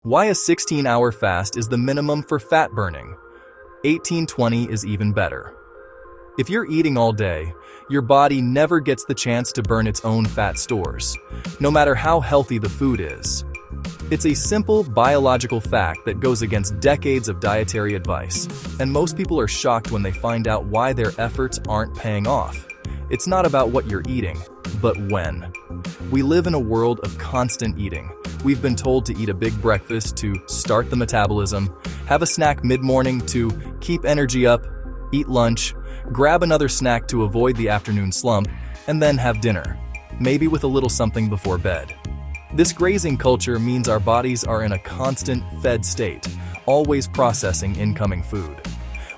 Why a 16-hour fast is the minimum for fat burning. 18-20 is even better. If you're eating all day, your body never gets the chance to burn its own fat stores, no matter how healthy the food is. It's a simple biological fact that goes against decades of dietary advice, and most people are shocked when they find out why their efforts aren't paying off. It's not about what you're eating, but when. We live in a world of constant eating. We've been told to eat a big breakfast to start the metabolism, have a snack mid-morning to keep energy up, eat lunch, grab another snack to avoid the afternoon slump, and then have dinner, maybe with a little something before bed. This grazing culture means our bodies are in a constant fed state, always processing incoming food.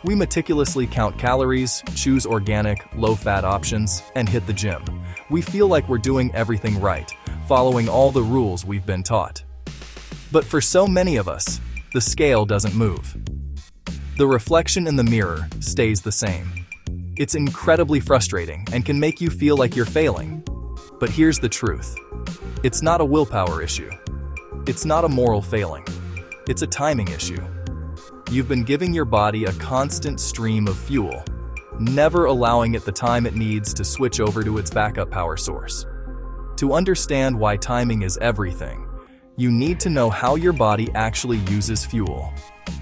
We meticulously count calories, choose organic, low-fat options, and hit the gym. We feel like we're doing everything right, following all the rules we've been taught. But for so many of us, the scale doesn't move. The reflection in the mirror stays the same. It's incredibly frustrating and can make you feel like you're failing. But here's the truth. It's not a willpower issue. It's not a moral failing. It's a timing issue. You've been giving your body a constant stream of fuel, never allowing it the time it needs to switch over to its backup power source. To understand why timing is everything, you need to know how your body actually uses fuel.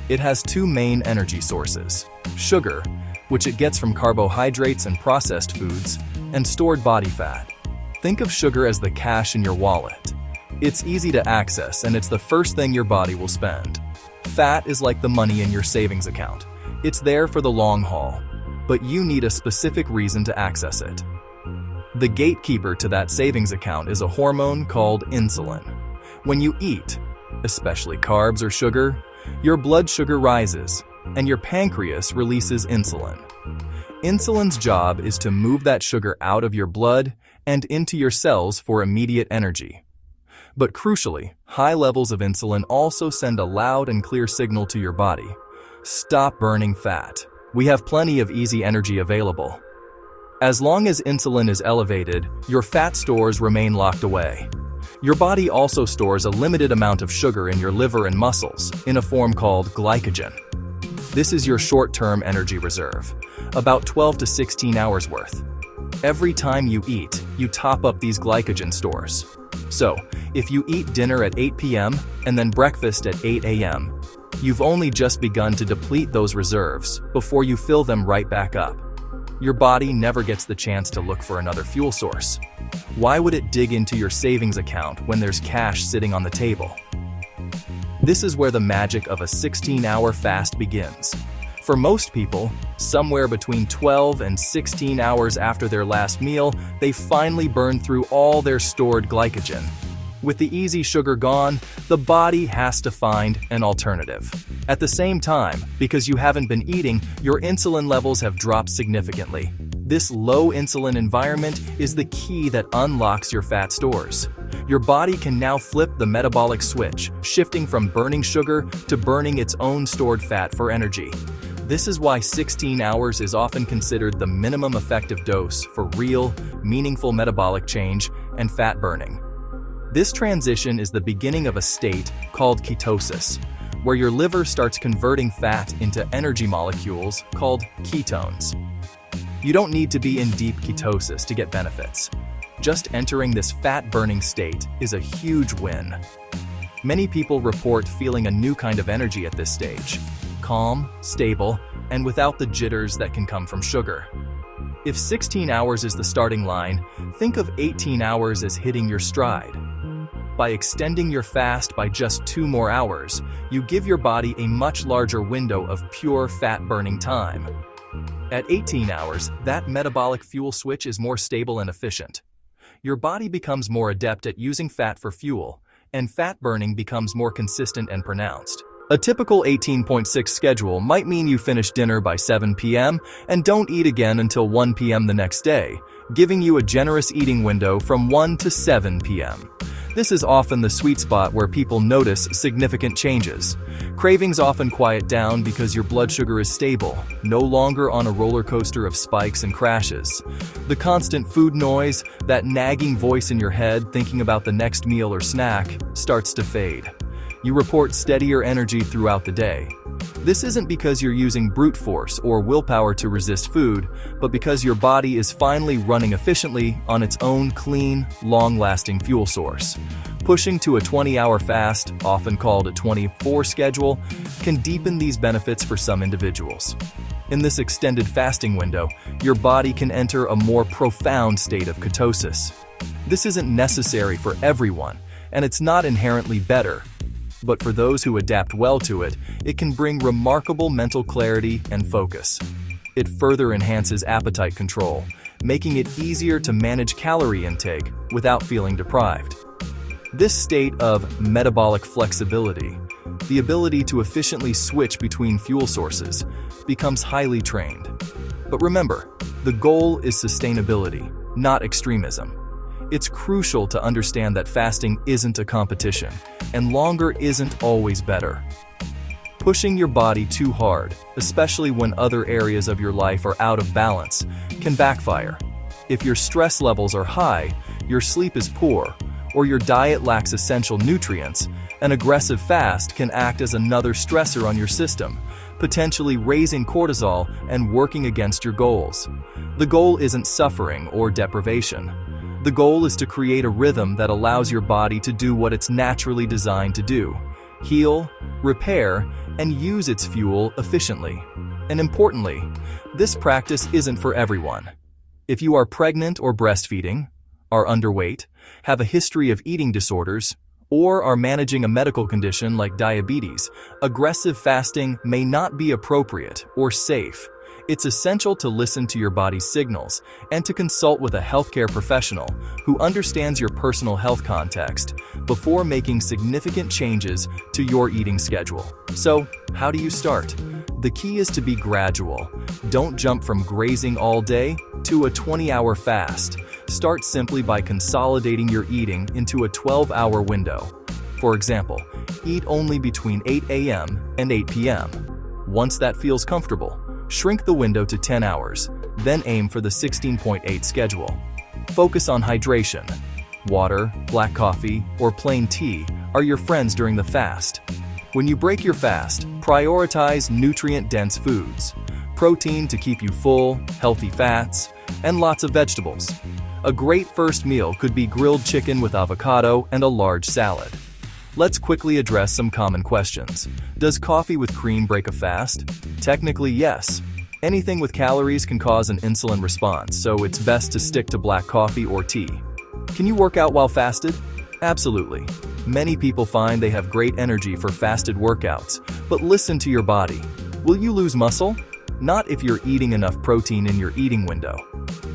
It has two main energy sources: sugar, which it gets from carbohydrates and processed foods, and stored body fat. Think of sugar as the cash in your wallet. It's easy to access, and it's the first thing your body will spend. Fat is like the money in your savings account. It's there for the long haul, but you need a specific reason to access it. The gatekeeper to that savings account is a hormone called insulin. When you eat, especially carbs or sugar, your blood sugar rises, and your pancreas releases insulin. Insulin's job is to move that sugar out of your blood and into your cells for immediate energy. But crucially, high levels of insulin also send a loud and clear signal to your body: stop burning fat. We have plenty of easy energy available. As long as insulin is elevated, your fat stores remain locked away. Your body also stores a limited amount of sugar in your liver and muscles, in a form called glycogen. This is your short-term energy reserve, about 12 to 16 hours worth. Every time you eat, you top up these glycogen stores. So, if you eat dinner at 8 p.m. and then breakfast at 8 a.m., you've only just begun to deplete those reserves before you fill them right back up. Your body never gets the chance to look for another fuel source. Why would it dig into your savings account when there's cash sitting on the table? This is where the magic of a 16-hour fast begins. For most people, somewhere between 12 and 16 hours after their last meal, they finally burn through all their stored glycogen. With the easy sugar gone, the body has to find an alternative. At the same time, because you haven't been eating, your insulin levels have dropped significantly. This low insulin environment is the key that unlocks your fat stores. Your body can now flip the metabolic switch, shifting from burning sugar to burning its own stored fat for energy. This is why 16 hours is often considered the minimum effective dose for real, meaningful metabolic change and fat burning. This transition is the beginning of a state called ketosis, where your liver starts converting fat into energy molecules called ketones. You don't need to be in deep ketosis to get benefits. Just entering this fat-burning state is a huge win. Many people report feeling a new kind of energy at this stage: calm, stable, and without the jitters that can come from sugar. If 16 hours is the starting line, think of 18 hours as hitting your stride. By extending your fast by just 2 more hours, you give your body a much larger window of pure fat-burning time. At 18 hours, that metabolic fuel switch is more stable and efficient. Your body becomes more adept at using fat for fuel, and fat burning becomes more consistent and pronounced. A typical 18.6 schedule might mean you finish dinner by 7 p.m. and don't eat again until 1 p.m. the next day, giving you a generous eating window from 1 to 7 p.m. This is often the sweet spot where people notice significant changes. Cravings often quiet down because your blood sugar is stable, no longer on a roller coaster of spikes and crashes. The constant food noise, that nagging voice in your head thinking about the next meal or snack, starts to fade. You report steadier energy throughout the day. This isn't because you're using brute force or willpower to resist food, but because your body is finally running efficiently on its own clean, long-lasting fuel source. Pushing to a 20-hour fast, often called a 24 schedule, can deepen these benefits for some individuals. In this extended fasting window, your body can enter a more profound state of ketosis. This isn't necessary for everyone, and it's not inherently better. But for those who adapt well to it, it can bring remarkable mental clarity and focus. It further enhances appetite control, making it easier to manage calorie intake without feeling deprived. This state of metabolic flexibility, the ability to efficiently switch between fuel sources, becomes highly trained. But remember, the goal is sustainability, not extremism. It's crucial to understand that fasting isn't a competition, and longer isn't always better. Pushing your body too hard, especially when other areas of your life are out of balance, can backfire. If your stress levels are high, your sleep is poor, or your diet lacks essential nutrients, an aggressive fast can act as another stressor on your system, potentially raising cortisol and working against your goals. The goal isn't suffering or deprivation. The goal is to create a rhythm that allows your body to do what it's naturally designed to do: heal, repair, and use its fuel efficiently. And importantly, this practice isn't for everyone. If you are pregnant or breastfeeding, are underweight, have a history of eating disorders, or are managing a medical condition like diabetes, aggressive fasting may not be appropriate or safe. It's essential to listen to your body's signals and to consult with a healthcare professional who understands your personal health context before making significant changes to your eating schedule. So, how do you start? The key is to be gradual. Don't jump from grazing all day to a 20-hour fast. Start simply by consolidating your eating into a 12-hour window. For example, eat only between 8 a.m. and 8 p.m. Once that feels comfortable, shrink the window to 10 hours, then aim for the 16.8 schedule. Focus on hydration. Water, black coffee, or plain tea are your friends during the fast. When you break your fast, prioritize nutrient-dense foods, protein to keep you full, healthy fats, and lots of vegetables. A great first meal could be grilled chicken with avocado and a large salad. Let's quickly address some common questions. Does coffee with cream break a fast? Technically, yes. Anything with calories can cause an insulin response, so it's best to stick to black coffee or tea. Can you work out while fasted? Absolutely. Many people find they have great energy for fasted workouts, but listen to your body. Will you lose muscle? Not if you're eating enough protein in your eating window.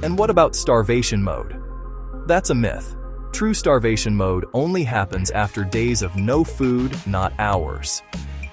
And what about starvation mode? That's a myth. True starvation mode only happens after days of no food, not hours.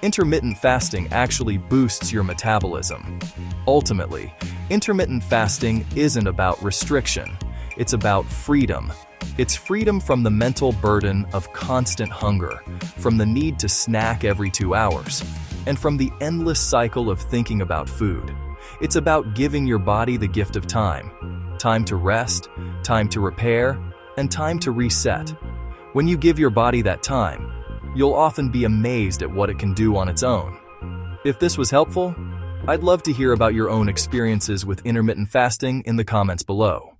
Intermittent fasting actually boosts your metabolism. Ultimately, intermittent fasting isn't about restriction. It's about freedom. It's freedom from the mental burden of constant hunger, from the need to snack every 2 hours, and from the endless cycle of thinking about food. It's about giving your body the gift of time. Time to rest, time to repair, and time to reset. When you give your body that time, you'll often be amazed at what it can do on its own. If this was helpful, I'd love to hear about your own experiences with intermittent fasting in the comments below.